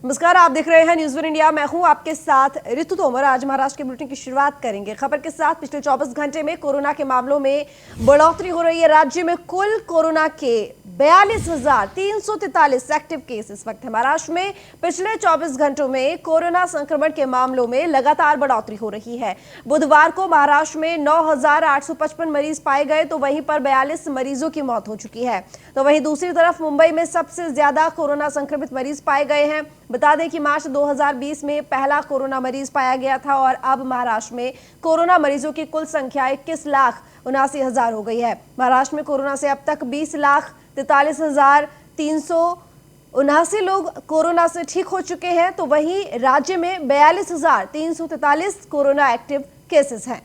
नमस्कार, आप देख रहे हैं न्यूज़ वन इंडिया। मैं हूं आपके साथ ऋतु तोमर। आज महाराष्ट्र के बुलेटिन की शुरुआत करेंगे खबर के साथ। पिछले 24 घंटे में कोरोना के मामलों में बढ़ोतरी हो रही है। राज्य में कुल कोरोना के 42,343 एक्टिव केस इस वक्त है। महाराष्ट्र में पिछले 24 घंटों में कोरोना संक्रमण के मामलों में लगातार बढ़ोतरी हो रही है। बुधवार को महाराष्ट्र में 9,855 मरीज पाए गए, तो वहीं पर 42 मरीजों की मौत हो चुकी है। तो वहीं दूसरी तरफ मुंबई में सबसे ज्यादा कोरोना संक्रमित मरीज पाए गए हैं। बता दें कि मार्च 2020 में पहला कोरोना मरीज पाया गया था और अब महाराष्ट्र में कोरोना मरीजों की कुल संख्या 21,79,000 हो गई है। महाराष्ट्र में कोरोना से अब तक 20,43,379 लोग कोरोना से ठीक हो चुके हैं। तो वहीं राज्य में 42,343 कोरोना एक्टिव केसेस हैं।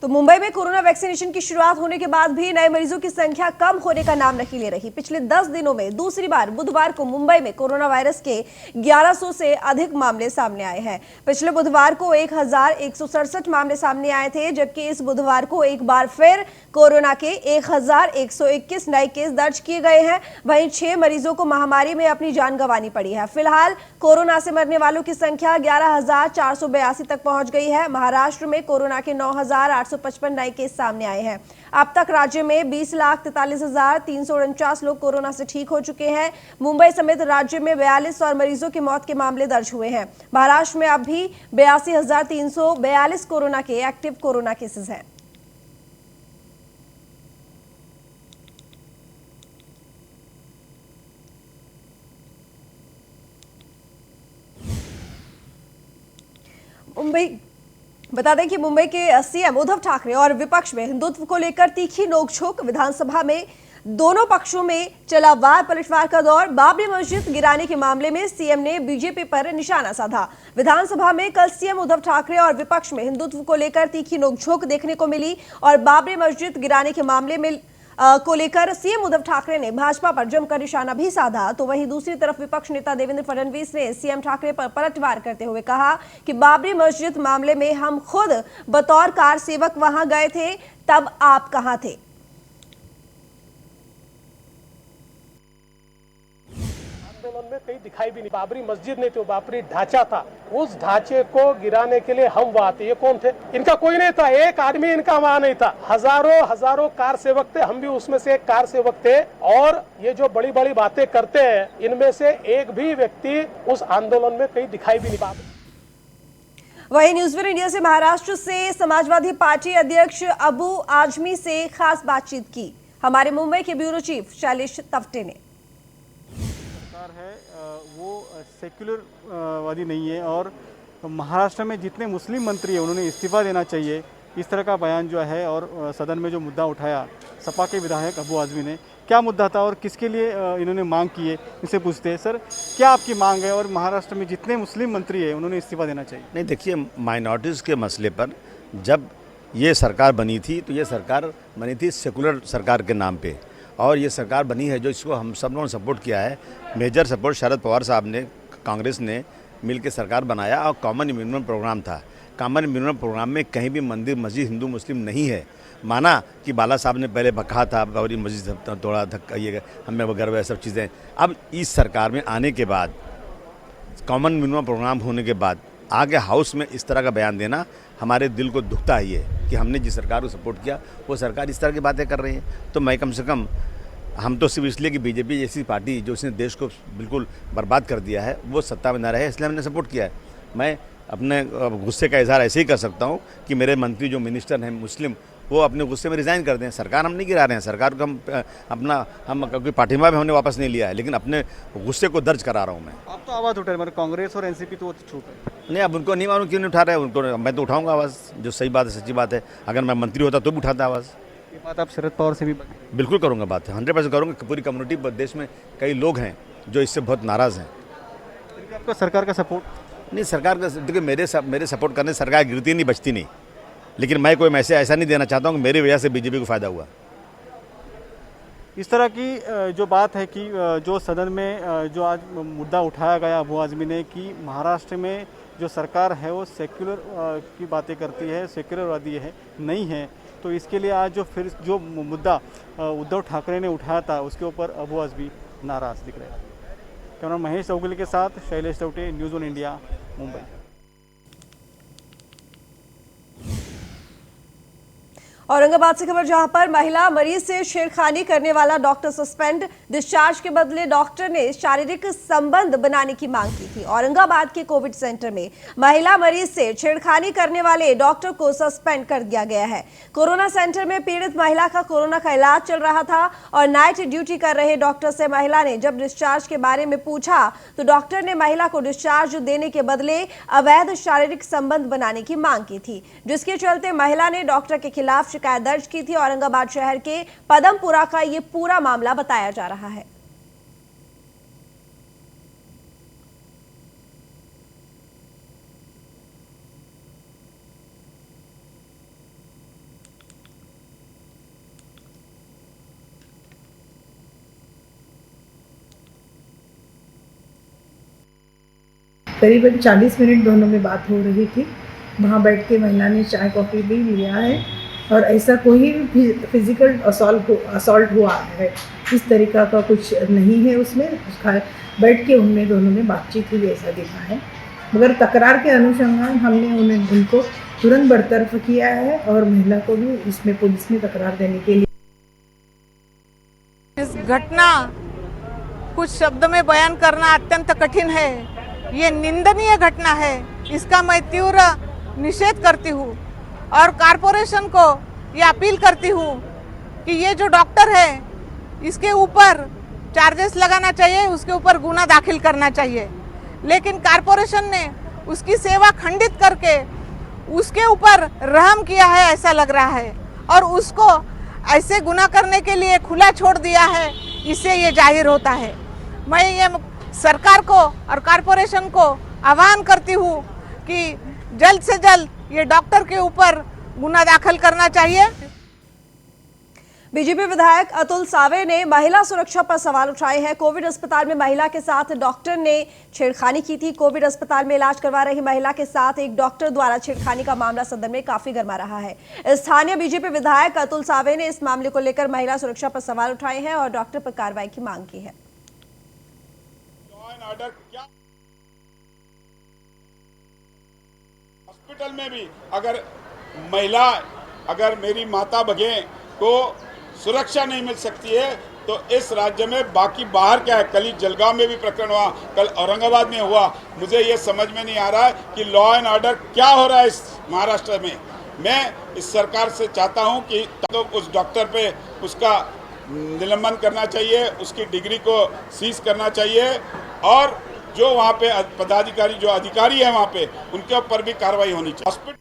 तो मुंबई में कोरोना वैक्सीनेशन की शुरुआत होने के बाद भी नए मरीजों की संख्या कम होने का नाम नहीं ले रही। पिछले 10 दिनों में दूसरी बार बुधवार को मुंबई में कोरोना वायरस के 1100 से अधिक मामले सामने आए हैं। पिछले बुधवार को 1,167 मामले सामने आए थे, जबकि इस बुधवार को एक बार फिर कोरोना के 1,121 नए केस दर्ज किए गए हैं। वहीं 6 मरीजों को महामारी में अपनी जान गंवानी पड़ी है। फिलहाल कोरोना से मरने वालों की संख्या 11,482 तक पहुंच गई है। महाराष्ट्र में कोरोना के 9,855 नए केस सामने आए हैं। अब तक राज्य में 20,43,349 लोग कोरोना से ठीक हो चुके हैं। मुंबई समेत राज्य में 42 और मरीजों की मौत के मामले दर्ज हुए हैं। महाराष्ट्र में अब भी 82,342 कोरोना के एक्टिव कोरोना केसेस हैं। बता दें कि मुंबई के सीएम उद्धव ठाकरे और विपक्ष में हिंदुत्व को लेकर तीखी नोकझोंक। विधानसभा में दोनों पक्षों में चला वार पलटवार का दौर। बाबरी मस्जिद गिराने के मामले में सीएम ने बीजेपी पर निशाना साधा। विधानसभा में कल सीएम उद्धव ठाकरे और विपक्ष में हिंदुत्व को लेकर तीखी नोकझोंक देखने को मिली और बाबरी मस्जिद गिराने के मामले में को लेकर सीएम उद्धव ठाकरे ने भाजपा पर जमकर निशाना भी साधा। तो वहीं दूसरी तरफ विपक्ष नेता देवेंद्र फडणवीस ने सीएम ठाकरे पर पलटवार करते हुए कहा कि बाबरी मस्जिद मामले में हम खुद बतौर कार सेवक वहां गए थे, तब आप कहां थे। आंदोलन में कहीं दिखाई भी नहीं। बाबरी मस्जिद नहीं थी, वो बाबरी ढांचा था। उस ढांचे को गिराने के लिए हम वहां थे। ये कौन थे? इनका कोई नहीं था, एक आदमी इनका वहां नहीं था। हजारों कार सेवक थे, हम भी उसमें से एक कार सेवक थे। और ये जो बड़ी बड़ी बातें करते हैं, इनमें से एक भी व्यक्ति उस आंदोलन में कहीं दिखाई भी नहीं पाता। वहीं न्यूज़ वन इंडिया से महाराष्ट्र से समाजवादी पार्टी अध्यक्ष अबू आजमी से खास बातचीत की हमारे मुंबई के ब्यूरो चीफ शैलेश तवटे ने। है वो सेक्युलर वादी नहीं है और महाराष्ट्र में जितने मुस्लिम मंत्री हैं उन्होंने इस्तीफा देना चाहिए, इस तरह का बयान जो है। और सदन में जो मुद्दा उठाया सपा के विधायक अबू आजमी ने, क्या मुद्दा था और किसके लिए इन्होंने मांग की है, इनसे पूछते हैं। सर, क्या आपकी मांग है और महाराष्ट्र में जितने मुस्लिम मंत्री हैं उन्होंने इस्तीफा देना चाहिए? नहीं, देखिए, माइनॉरिटीज़ के मसले पर जब ये सरकार बनी थी तो ये सरकार बनी थी सेकुलर सरकार के नाम पे, और ये सरकार बनी है जो इसको हम सब लोगों ने सपोर्ट किया है। मेजर सपोर्ट शरद पवार साहब ने, कांग्रेस ने मिल के सरकार बनाया और कॉमन मिनिमम प्रोग्राम था। कॉमन मिनिमम प्रोग्राम में कहीं भी मंदिर मस्जिद हिंदू मुस्लिम नहीं है। माना कि बाला साहब ने पहले कहा था बाबरी मस्जिद थोड़ा धक्का, ये हमें वगैरह सब चीज़ें। अब इस सरकार में आने के बाद, कॉमन मिनिमम प्रोग्राम होने के बाद आगे हाउस में इस तरह का बयान देना हमारे दिल को दुखता है ये कि हमने जिस सरकार को सपोर्ट किया वो सरकार इस तरह की बातें कर रही है। तो मैं कम से कम, हम तो सिर्फ इसलिए कि बीजेपी जैसी पार्टी जो इसने देश को बिल्कुल बर्बाद कर दिया है वो सत्ता में न रहे, इसलिए हमने सपोर्ट किया है। मैं अपने गुस्से का इजहार ऐसे ही कर सकता हूँ कि मेरे मंत्री जो मिनिस्टर हैं मुस्लिम, वो अपने गुस्से में रिज़ाइन कर दें। सरकार हम नहीं गिरा रहे हैं, सरकार को हम क्योंकि पार्टिमा में हमने वापस नहीं लिया है, लेकिन अपने गुस्से को दर्ज करा रहा हूँ मैं। आप तो आवाज़ उठा रहे हैं, कांग्रेस और एनसीपी तो चुप है। नहीं, अब उनको नहीं मालूम क्यों नहीं उठा रहे हैं। उनको मैं तो उठाऊंगा आवाज़, जो सही बात है, सच्ची बात है। अगर मैं मंत्री होता तो भी उठाता आवाज़। ये बात आप शरद पवार से भी बिल्कुल करूँगा, बात है 100% करूँगा। पूरी कम्युनिटी देश में कई लोग हैं जो इससे बहुत नाराज़ हैं। आपका सरकार का सपोर्ट नहीं, सरकार का देखिए, मेरे सपोर्ट करने से सरकार गिरती नहीं, बचती नहीं। लेकिन मैं कोई मैसेज ऐसा नहीं देना चाहता हूँ कि मेरी वजह से बीजेपी को फ़ायदा हुआ। इस तरह की जो बात है कि जो सदन में जो आज मुद्दा उठाया गया अबू आजमी ने कि महाराष्ट्र में जो सरकार है वो सेक्युलर की बातें करती है, सेक्युलरवादी है नहीं है। तो इसके लिए आज जो मुद्दा उद्धव ठाकरे ने उठाया था उसके ऊपर अबू आजमी नाराज़ दिख रहे हैं। कैमरा महेश चौगुले के साथ Shailesh Tawte, news on India, Mumbai. Aurangabad से खबर, जहां पर महिला मरीज से छेड़खानी करने वाला डॉक्टर सस्पेंड, डिस्चार्ज के बदले डॉक्टर ने शारीरिक संबंध बनाने की मांग की थी। औरंगाबाद के कोविड सेंटर में महिला मरीज से छेड़खानी करने वाले डॉक्टर को सस्पेंड कर दिया गया है। कोरोना सेंटर में पीड़ित महिला का कोरोना का इलाज चल रहा था और नाइट ड्यूटी कर रहे डॉक्टर से महिला ने जब डिस्चार्ज के बारे में पूछा तो डॉक्टर ने महिला को डिस्चार्ज देने के बदले अवैध शारीरिक संबंध बनाने की मांग की थी, जिसके चलते महिला ने डॉक्टर के खिलाफ शिकायत दर्ज की थी। औरंगाबाद शहर के पदमपुरा का यह पूरा मामला बताया जा रहा है। करीबन 40 मिनट दोनों में बात हो रही थी। वहाँ बैठ के महिला ने चाय कॉफ़ी भी लिया है और ऐसा कोई भी फिजिकल असॉल्ट हुआ है इस तरीका का कुछ नहीं है उसमें। उसका बैठ के दोनों में बातचीत हुई ऐसा दिखा है, मगर तकरार के अनुसंधान हमने उनको तुरंत बरतरफ किया है और महिला को भी इसमें पुलिस में तकरार देने के लिए। इस घटना कुछ शब्द में बयान करना अत्यंत कठिन है। ये निंदनीय घटना है, इसका मैं तीव्र निषेध करती हूँ और कॉरपोरेशन को ये अपील करती हूँ कि ये जो डॉक्टर है इसके ऊपर चार्जेस लगाना चाहिए, उसके ऊपर गुना दाखिल करना चाहिए। लेकिन कॉरपोरेशन ने उसकी सेवा खंडित करके उसके ऊपर रहम किया है ऐसा लग रहा है और उसको ऐसे गुना करने के लिए खुला छोड़ दिया है। इससे ये जाहिर होता है। मैं ये सरकार को और कॉरपोरेशन को आह्वान करती हूँ कि जल्द से जल्द ये डॉक्टर के ऊपर गुना दाखिल करना चाहिए। बीजेपी विधायक अतुल सावे ने महिला सुरक्षा पर सवाल उठाए हैं। कोविड अस्पताल में महिला के साथ डॉक्टर ने छेड़खानी की थी। कोविड अस्पताल में इलाज करवा रही महिला के साथ एक डॉक्टर द्वारा छेड़खानी का मामला सदन में काफी गर्मा रहा है। स्थानीय बीजेपी विधायक अतुल सावे ने इस मामले को लेकर महिला सुरक्षा पर सवाल उठाए हैं और डॉक्टर पर कार्रवाई की मांग की है। हॉस्पिटल में भी अगर मेरी माता बहन को सुरक्षा नहीं मिल सकती है तो इस राज्य में बाकी बाहर क्या है। कल ही जलगांव में भी प्रकरण हुआ, कल औरंगाबाद में हुआ। मुझे ये समझ में नहीं आ रहा है कि लॉ एंड ऑर्डर क्या हो रहा है इस महाराष्ट्र में। मैं इस सरकार से चाहता हूं कि तो उस डॉक्टर पे उसका निलंबन करना चाहिए, उसकी डिग्री को सीज करना चाहिए और जो वहाँ पे पदाधिकारी जो अधिकारी है वहाँ पे उनके ऊपर भी कार्रवाई होनी चाहिए।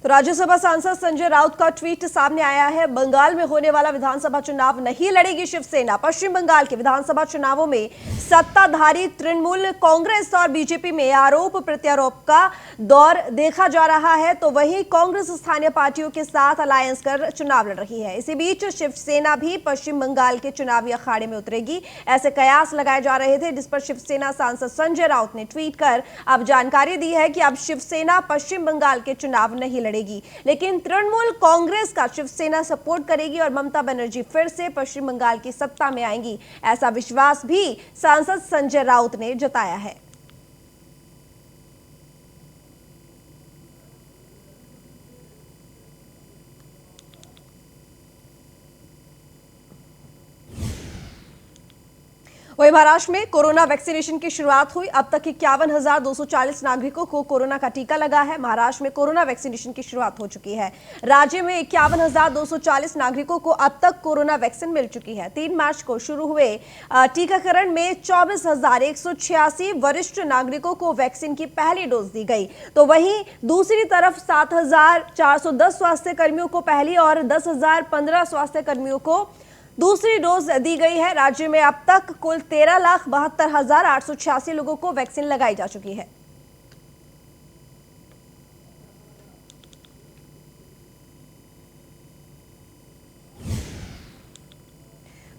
तो राज्यसभा सांसद संजय राउत का ट्वीट सामने आया है। बंगाल में होने वाला विधानसभा चुनाव नहीं लड़ेगी शिवसेना। पश्चिम बंगाल के विधानसभा चुनावों में सत्ताधारी तृणमूल कांग्रेस और बीजेपी में आरोप प्रत्यारोप का दौर देखा जा रहा है, तो वहीं कांग्रेस स्थानीय पार्टियों के साथ अलायंस कर चुनाव लड़ रही है। इसी बीच शिवसेना भी पश्चिम बंगाल के चुनावी अखाड़े में उतरेगी, ऐसे कयास लगाए जा रहे थे, जिस पर शिवसेना सांसद संजय राउत ने ट्वीट कर अब जानकारी दी है कि अब शिवसेना पश्चिम बंगाल के चुनाव नहीं लड़ेगी, लेकिन तृणमूल कांग्रेस का शिवसेना सपोर्ट करेगी और ममता बनर्जी फिर से पश्चिम बंगाल की सत्ता में आएंगी, ऐसा विश्वास भी सांसद संजय राउत ने जताया है। वहीं महाराष्ट्र में कोरोना वैक्सीनेशन की शुरुआत हुई। अब तक 51,240 नागरिकों को कोरोना का टीका लगा है। महाराष्ट्र में कोरोना वैक्सीनेशन की शुरुआत हो चुकी है। राज्य में 51,240 नागरिकों को अब तक कोरोना वैक्सीन मिल चुकी है। 3 मार्च को शुरू हुए टीकाकरण में 24,186 वरिष्ठ नागरिकों को वैक्सीन की पहली डोज दी गई, तो वहीं दूसरी तरफ 7,410 स्वास्थ्य कर्मियों को पहली और 10,015 स्वास्थ्य कर्मियों को दूसरी डोज दी गई है। राज्य में अब तक कुल 13,72,886 लोगों को वैक्सीन लगाई जा चुकी है।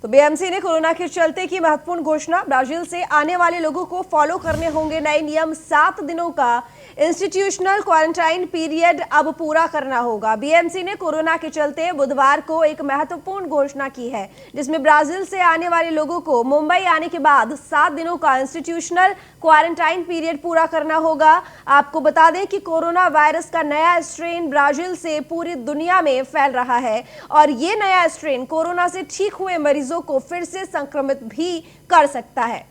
तो तो बीएमसी ने कोरोना के चलते की महत्वपूर्ण घोषणा। ब्राजील से आने वाले लोगों को फॉलो करने होंगे नए नियम। 7 दिनों का इंस्टीट्यूशनल क्वारंटाइन पीरियड अब पूरा करना होगा। बीएमसी ने कोरोना के चलते बुधवार को एक महत्वपूर्ण घोषणा की है, जिसमें ब्राजील से आने वाले लोगों को मुंबई आने के बाद 7 दिनों का इंस्टीट्यूशनल क्वारंटाइन पीरियड पूरा करना होगा। आपको बता दें कि कोरोना वायरस का नया स्ट्रेन ब्राजील से पूरी दुनिया में फैल रहा है और ये नया स्ट्रेन कोरोना से ठीक हुए मरीजों को फिर से संक्रमित भी कर सकता है।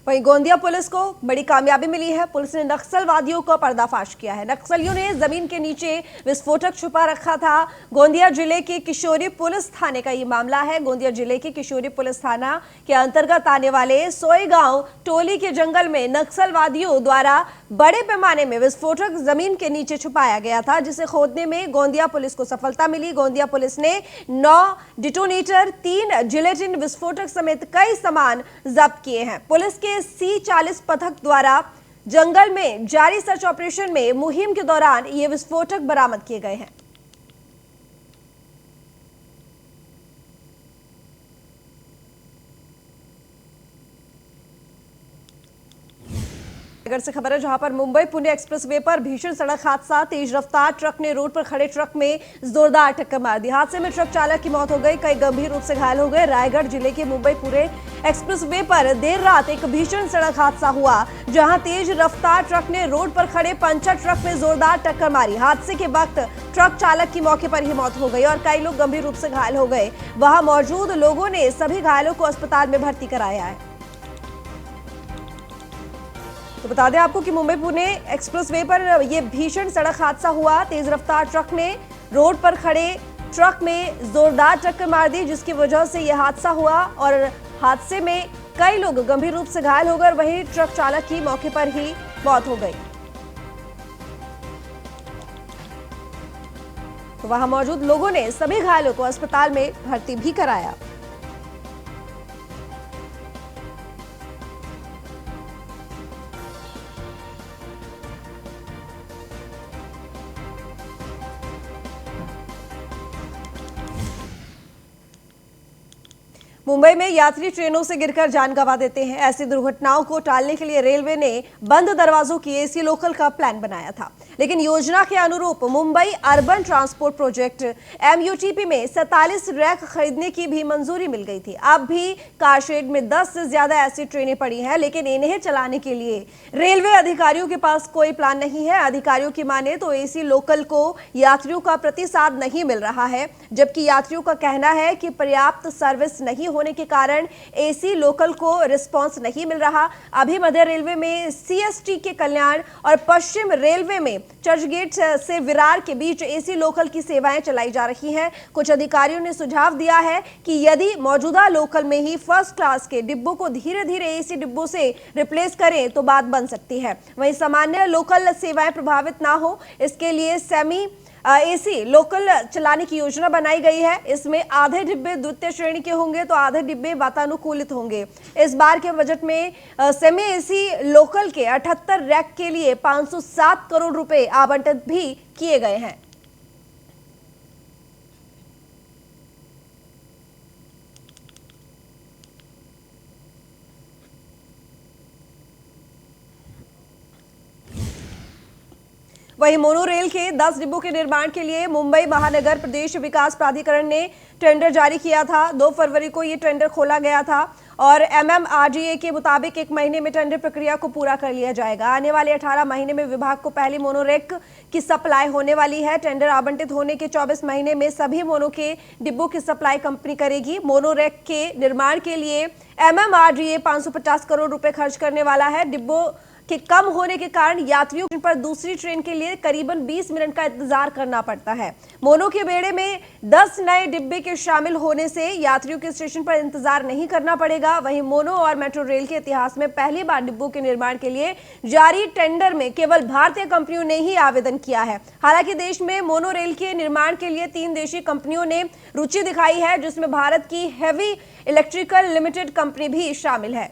वहीं गोंदिया पुलिस को बड़ी कामयाबी मिली है। पुलिस ने नक्सलवादियों का पर्दाफाश किया है। नक्सलियों ने जमीन के नीचे विस्फोटक छुपा रखा था। गोंदिया जिले के किशोरी पुलिस थाने का ये मामला है। गोंदिया जिले के किशोरी पुलिस थाना के अंतर्गत आने वाले सोईगांव टोली के जंगल में नक्सलवादियों द्वारा बड़े पैमाने में विस्फोटक जमीन के नीचे छुपाया गया था, जिसे खोदने में गोंदिया पुलिस को सफलता मिली। गोंदिया पुलिस ने 9 डिटोनेटर, 3 जिलेटिन विस्फोटक समेत कई सामान जब्त किए हैं। पुलिस के C40 पथक द्वारा जंगल में जारी सर्च ऑपरेशन में मुहिम के दौरान ये विस्फोटक बरामद किए गए हैं। रायगढ़ से खबर है, जहां पर मुंबई पुणे एक्सप्रेसवे पर भीषण सड़क हादसा। तेज रफ्तार ट्रक ने रोड पर खड़े ट्रक में जोरदार टक्कर मार दी। हादसे में ट्रक चालक की मौत हो गई, कई गंभीर रूप से घायल हो गए। रायगढ़ जिले के मुंबई पुणे एक्सप्रेसवे पर देर रात एक भीषण सड़क हादसा हुआ, जहां तेज रफ्तार ट्रक ने रोड पर खड़े पंचर ट्रक में जोरदार टक्कर मारी। हादसे के वक्त ट्रक चालक की मौके पर ही मौत हो गई और कई लोग गंभीर रूप से घायल हो गए। वहां मौजूद लोगों ने सभी घायलों को अस्पताल में भर्ती कराया है। तो बता दें आपको कि मुंबई पुणे एक्सप्रेसवे पर यह भीषण सड़क हादसा हुआ। तेज रफ्तार ट्रक ने रोड पर खड़े ट्रक में जोरदार टक्कर मार दी, जिसकी वजह से यह हादसा हुआ और हादसे में कई लोग गंभीर रूप से घायल हो गए। वहीं ट्रक चालक की मौके पर ही मौत हो गई। तो वहां मौजूद लोगों ने सभी घायलों को अस्पताल में भर्ती भी कराया। मुंबई में यात्री ट्रेनों से गिरकर जान गंवा देते हैं। ऐसी दुर्घटनाओं को टालने के लिए रेलवे ने बंद दरवाजों की एसी लोकल का प्लान बनाया था, लेकिन योजना के अनुरूप Mumbai urban transport project MUTP में 47 रैक खरीदने की भी मंजूरी मिल गई थी। अब भी कारशेड में 10 से ज्यादा ऐसी ट्रेनें पड़ी हैं, लेकिन इन्हें चलाने के लिए रेलवे अधिकारियों के पास कोई प्लान नहीं है। अधिकारियों की माने तो एसी लोकल को यात्रियों का प्रतिसाद नहीं मिल रहा है, जबकि यात्रियों का कहना है कि पर्याप्त सर्विस नहीं होने के कारण एसी लोकल को रिस्पांस नहीं मिल रहा। अभी मध्य रेलवे में CST के कल्याण और पश्चिम रेलवे में चर्चगेट से विरार के बीच एसी लोकल की सेवाएं चलाई जा रही हैं। कुछ अधिकारियों ने सुझाव दिया है कि यदि मौजूदा लोकल में ही फर्स्ट क्लास के डिब्बों को धीरे धीरे एसी डिब्बों से रिप्लेस करें तो बात बन सकती है। वहीं सामान्य लोकल सेवाएं प्रभावित ना हो, इसके लिए सेमी एसी लोकल चलाने की योजना बनाई गई है। इसमें आधे डिब्बे द्वितीय श्रेणी के होंगे तो आधे डिब्बे वातानुकूलित होंगे। इस बार के बजट में सेमी एसी लोकल के 78 रैक के लिए 507 करोड़ रुपए आवंटित भी किए गए हैं। वहीं मोनो रेल के 10 डिब्बों के निर्माण के लिए मुंबई महानगर प्रदेश विकास प्राधिकरण ने टेंडर जारी किया था। 2 फरवरी को ये टेंडर खोला गया था और MMRDA के मुताबिक 1 महीने में टेंडर प्रक्रिया को पूरा कर लिया जाएगा। आने वाले 18 महीने में विभाग को पहली मोनोरेक की सप्लाई होने वाली है। टेंडर आवंटित होने के 24 महीने में सभी मोनो के डिब्बों की सप्लाई कंपनी करेगी। मोनोरेक के निर्माण के लिए MMRDA 550 करोड़ रुपए खर्च करने वाला है। डिब्बों के कम होने के कारण यात्रियों पर दूसरी ट्रेन के लिए करीबन 20 मिनट का इंतजार करना पड़ता है। मोनो के बेड़े में 10 नए डिब्बे के शामिल होने से यात्रियों के स्टेशन पर इंतजार नहीं करना पड़ेगा। वहीं मोनो और मेट्रो रेल के इतिहास में पहली बार डिब्बों के निर्माण के लिए जारी टेंडर में केवल भारतीय कंपनियों ने ही आवेदन किया है। हालांकि देश में मोनो रेल के निर्माण के लिए 3 देशी कंपनियों ने रुचि दिखाई है, जिसमें भारत की हेवी इलेक्ट्रिकल लिमिटेड कंपनी भी शामिल है।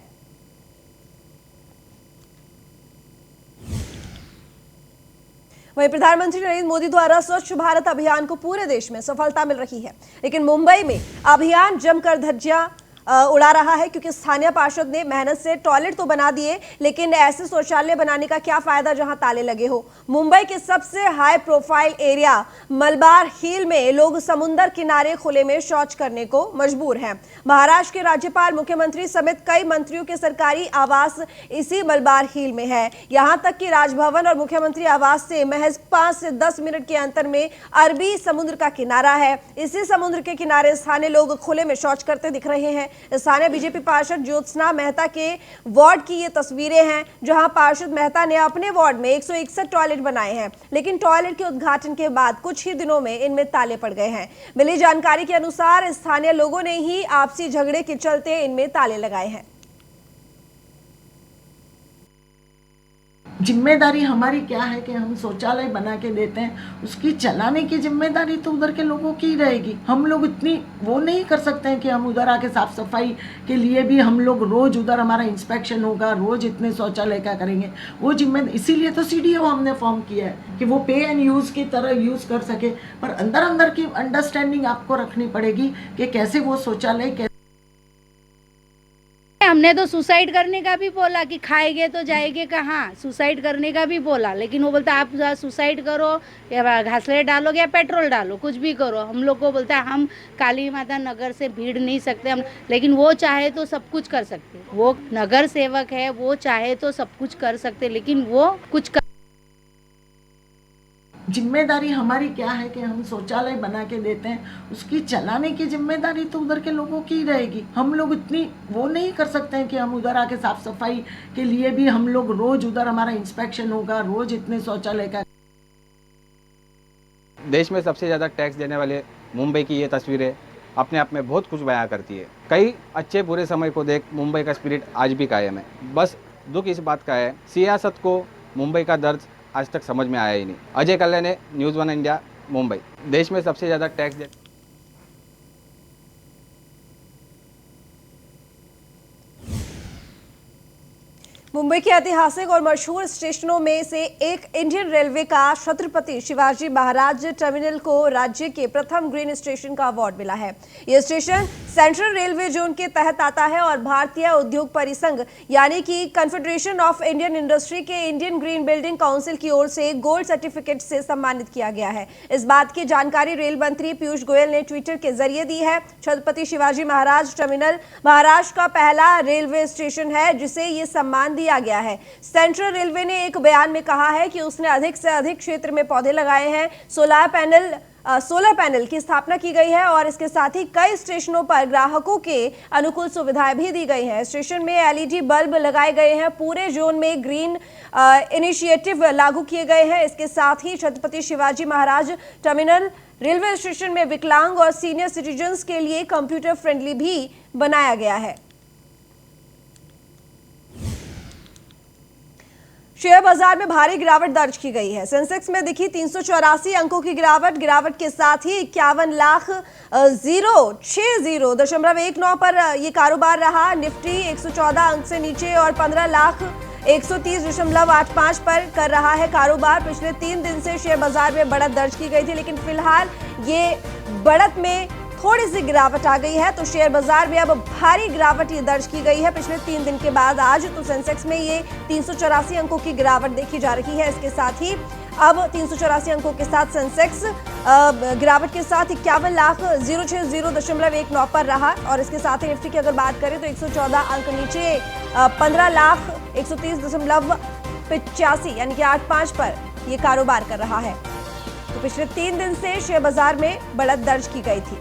वहीं प्रधानमंत्री नरेंद्र मोदी द्वारा स्वच्छ भारत अभियान को पूरे देश में सफलता मिल रही है, लेकिन मुंबई में अभियान जमकर धज्जियां उड़ा रहा है, क्योंकि स्थानीय पार्षद ने मेहनत से टॉयलेट तो बना दिए, लेकिन ऐसे शौचालय बनाने का क्या फायदा जहां ताले लगे हो। मुंबई के सबसे हाई प्रोफाइल एरिया मलबार हिल में लोग समुद्र किनारे खुले में शौच करने को मजबूर हैं। महाराष्ट्र के राज्यपाल, मुख्यमंत्री समेत कई मंत्रियों के सरकारी आवास इसी मलबार हिल में है। यहां तक कि राजभवन और मुख्यमंत्री आवास से महज 5 से 10 मिनट के अंतर में अरबी समुद्र का किनारा है। इसी समुद्र के किनारे स्थानीय लोग खुले में शौच करते दिख रहे हैं। स्थानीय बीजेपी पार्षद ज्योत्सना मेहता के वार्ड की ये तस्वीरें हैं, जहां पार्षद मेहता ने अपने वार्ड में 161 टॉयलेट बनाए हैं, लेकिन टॉयलेट के उद्घाटन के बाद कुछ ही दिनों में इनमें ताले पड़ गए हैं। मिली जानकारी के अनुसार स्थानीय लोगों ने ही आपसी झगड़े के चलते इनमें ताले लगाए हैं। जिम्मेदारी हमारी क्या है कि हम शौचालय बना के देते हैं, उसकी चलाने की जिम्मेदारी तो उधर के लोगों की रहेगी। हम लोग इतनी वो नहीं कर सकते हैं कि हम उधर आके साफ सफाई के लिए भी हम लोग रोज उधर हमारा इंस्पेक्शन होगा, रोज इतने शौचालय का करेंगे, वो जिम्मेदारी। इसीलिए तो CDO हमने फॉर्म किया है कि वो पे एंड यूज की तरह यूज कर सके, पर अंदर अंदर की अंडरस्टैंडिंग आपको रखनी पड़ेगी कि कैसे वो शौचालय। हमने तो सुसाइड करने का भी बोला कि खाएंगे तो जाएंगे कहाँ, सुसाइड करने का भी बोला, लेकिन वो बोलता आप सुसाइड करो या घासलेट डालो या पेट्रोल डालो, कुछ भी करो। हम लोग को बोलता है हम काली माता नगर से भीड़ नहीं सकते हम, लेकिन वो चाहे तो सब कुछ कर सकते। वो नगर सेवक है, वो चाहे तो सब कुछ कर सकते, लेकिन वो कुछ जिम्मेदारी हमारी क्या है कि हम शौचालय बना के देते हैं, उसकी चलाने की जिम्मेदारी तो उधर के लोगों की रहेगी। हम लोग इतनी वो नहीं कर सकते हैं कि हम उधर आके साफ सफाई के लिए भी हम लोग रोज उधर हमारा इंस्पेक्शन होगा, रोज इतने शौचालय का। देश में सबसे ज़्यादा टैक्स देने वाले मुंबई की ये तस्वीरें अपने आप में बहुत कुछ बयां करती है। कई अच्छे बुरे समय को देख मुंबई का स्पिरिट आज भी कायम है। बस दुख इस बात का है, सियासत को मुंबई का दर्द आज तक समझ में आया ही नहीं। अजय कल्याण ने न्यूज़ 1 इंडिया, मुंबई। देश में सबसे ज़्यादा टैक्स मुंबई के ऐतिहासिक और मशहूर स्टेशनों में से एक इंडियन रेलवे का छत्रपति शिवाजी महाराज टर्मिनल को राज्य के प्रथम ग्रीन स्टेशन का अवार्ड मिला है। यह स्टेशन सेंट्रल रेलवे जोन के तहत आता है और भारतीय उद्योग परिसंघ यानी कि कन्फेडरेशन ऑफ इंडियन इंडस्ट्री के इंडियन ग्रीन बिल्डिंग काउंसिल की ओर से गोल्ड सर्टिफिकेट से सम्मानित किया गया है। इस बात की जानकारी रेल मंत्री पीयूष गोयल ने ट्विटर के जरिए दी है। छत्रपति शिवाजी महाराज टर्मिनल महाराष्ट्र का पहला रेलवे स्टेशन है जिसे ये सम्मान दिया गया है। सेंट्रल रेलवे ने एक बयान में कहा है कि उसने अधिक से अधिक क्षेत्र में पौधे लगाए हैं। सोलर पैनल की स्थापना की गई है और इसके साथ ही कई स्टेशनों पर ग्राहकों के अनुकूल सुविधाएं भी दी गई हैं। स्टेशन में LED बल्ब लगाए गए हैं। पूरे जोन में ग्रीन इनिशिएटिव लागू किए गए हैं। इसके साथ ही Chhatrapati Shivaji Maharaj terminal railway station में विकलांग और सीनियर सिटीजन्स के लिए कंप्यूटर फ्रेंडली भी बनाया गया है। शेयर बाजार में भारी गिरावट दर्ज की गई है। सेंसेक्स में दिखी 384 अंकों की गिरावट के साथ ही 51,060.19 पर यह कारोबार रहा। निफ्टी 114 अंक से नीचे और 15,130.85 पर कर रहा है कारोबार। पिछले 3 दिन से शेयर बाजार में बढ़त दर्ज की गई थी, लेकिन फिलहाल ये बढ़त में थोड़ी सी गिरावट आ गई है, तो शेयर बाजार में अब भारी गिरावट ये दर्ज की गई है पिछले 3 दिन के बाद। आज तो सेंसेक्स में ये 384 अंकों की गिरावट देखी जा रही है। इसके साथ ही अब 384 अंकों के साथ सेंसेक्स गिरावट के साथ 51,060.19 पर रहा और इसके साथ ही निफ्टी की अगर बात करें तो 114 अंक नीचे 15,130.85 यानी कि 85 पर ये कारोबार कर रहा है। तो पिछले 3 दिन से शेयर बाजार में बढ़त दर्ज की गई थी।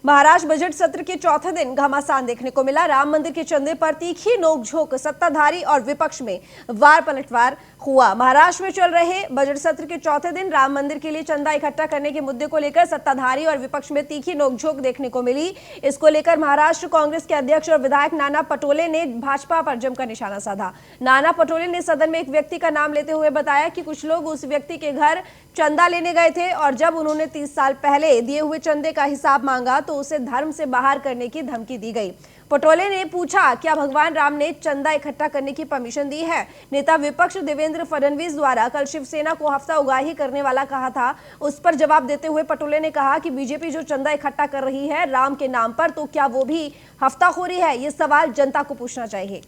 महाराष्ट्र बजट सत्र के चौथे दिन घमासान देखने को मिला। राम मंदिर के चंदे पर तीखी नोकझोंक, सत्ताधारी और विपक्ष में वार पलटवार हुआ। महाराष्ट्र में चल रहे बजट सत्र के चौथे दिन राम मंदिर के लिए चंदा इकट्ठा करने के मुद्दे को लेकर सत्ताधारी और विपक्ष में तीखी नोकझोंक देखने को मिली। इसको लेकर महाराष्ट्र कांग्रेस के अध्यक्ष और विधायक नाना पटोले ने भाजपा पर जमकर निशाना साधा। नाना पटोले ने सदन में एक व्यक्ति का नाम लेते हुए बताया कि कुछ लोग उस व्यक्ति के घर चंदा लेने गए थे और जब उन्होंने 30 साल पहले दिए हुए चंदे का हिसाब मांगा तो उसे धर्म से बाहर करने की धमकी दी गई। पटोले ने पूछा, क्या भगवान राम ने चंदा इकट्ठा करने की परमिशन दी है? नेता विपक्ष देवेंद्र फडणवीस द्वारा कल शिवसेना को हफ्ता उगाही करने वाला कहा था, उस पर जवाब देते हुए पटोले ने कहा कि बीजेपी जो चंदा इकट्ठा कर रही है राम के नाम पर, तो क्या वो भी हफ्ताखोरी है? ये सवाल जनता को पूछना चाहिए।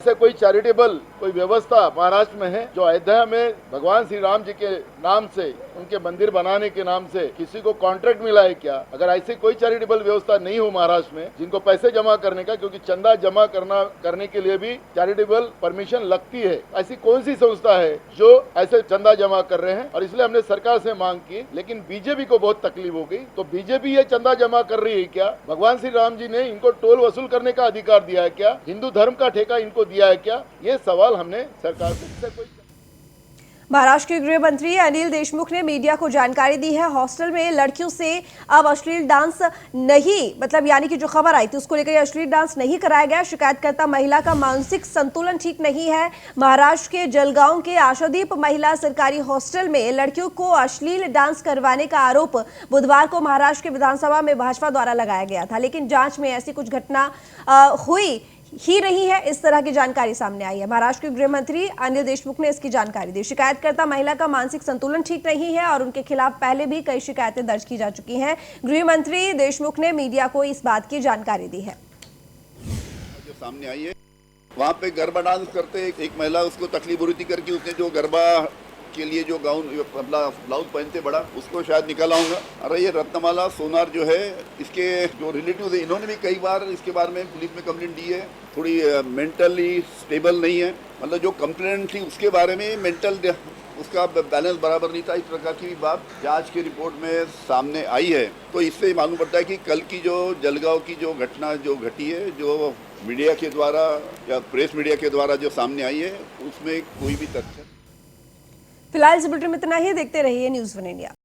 से कोई चैरिटेबल कोई व्यवस्था महाराष्ट्र में है जो अयोध्या में भगवान श्री राम जी के नाम से, उनके मंदिर बनाने के नाम से किसी को कॉन्ट्रैक्ट मिला है क्या? अगर ऐसी कोई चैरिटेबल व्यवस्था नहीं हो महाराष्ट्र में जिनको पैसे जमा करने का, क्योंकि चंदा जमा करने के लिए भी चैरिटेबल परमिशन लगती है, ऐसी कौन सी संस्था है जो ऐसे चंदा जमा कर रहे हैं? और इसलिए हमने सरकार से मांग की, लेकिन बीजेपी को बहुत तकलीफ हो गई। तो बीजेपी ये चंदा जमा कर रही है क्या? भगवान श्री राम जी ने इनको टोल वसूल करने का अधिकार दिया है क्या? हिंदू धर्म का ठेका इनको दिया है क्या? ये सवाल हमने सरकार से कोई। महाराष्ट्र के गृह मंत्री अनिल देशमुख ने मीडिया को जानकारी दी है, हॉस्टल में लड़कियों से अब अश्लील डांस नहीं, यानी कि जो खबर आई थी उसको लेकर अश्लील डांस नहीं कराया गया। शिकायतकर्ता महिला का मानसिक संतुलन ठीक नहीं है। महाराष्ट्र के जलगांव के आशादीप महिला सरकारी हॉस्टल में लड़कियों को अश्लील डांस करवाने का आरोप बुधवार को महाराष्ट्र के विधानसभा में भाजपा द्वारा लगाया गया था, लेकिन जांच में ऐसी कुछ घटना हुई ही नहीं है, इस तरह की जानकारी सामने आई है। महाराष्ट्र के गृह मंत्री अनिल देशमुख ने इसकी जानकारी दी। शिकायतकर्ता महिला का मानसिक संतुलन ठीक नहीं है और उनके खिलाफ पहले भी कई शिकायतें दर्ज की जा चुकी हैं। गृह मंत्री देशमुख ने मीडिया को इस बात की जानकारी दी है। जो सामने आई है, वहाँ पे गरबा डांस करते एक महिला, उसको तकलीफ हो रही थी करके उसने जो गरबा के लिए जो गाउन अपना ब्लाउज पहनते बड़ा, उसको शायद निकाला होगा। अरे ये रत्नमाला सोनार जो है, इसके जो रिलेटिव है, इन्होंने भी कई बार इसके बारे में पुलिस में कंप्लेंट दी है। थोड़ी मेंटली स्टेबल नहीं है, मतलब जो कंप्लेंट थी उसके बारे में मेंटल उसका बैलेंस बराबर नहीं था, इस प्रकार की भी बात जांच की रिपोर्ट में सामने आई है। तो इससे मालूम पड़ता है कि कल की जो जलगांव की जो घटना जो घटी है, जो मीडिया के द्वारा या प्रेस मीडिया के द्वारा जो सामने आई है, उसमें कोई भी तथ्य। फिलहाल इस बुलेटिन में इतना ही। देखते रहिए न्यूज़ 1 इंडिया।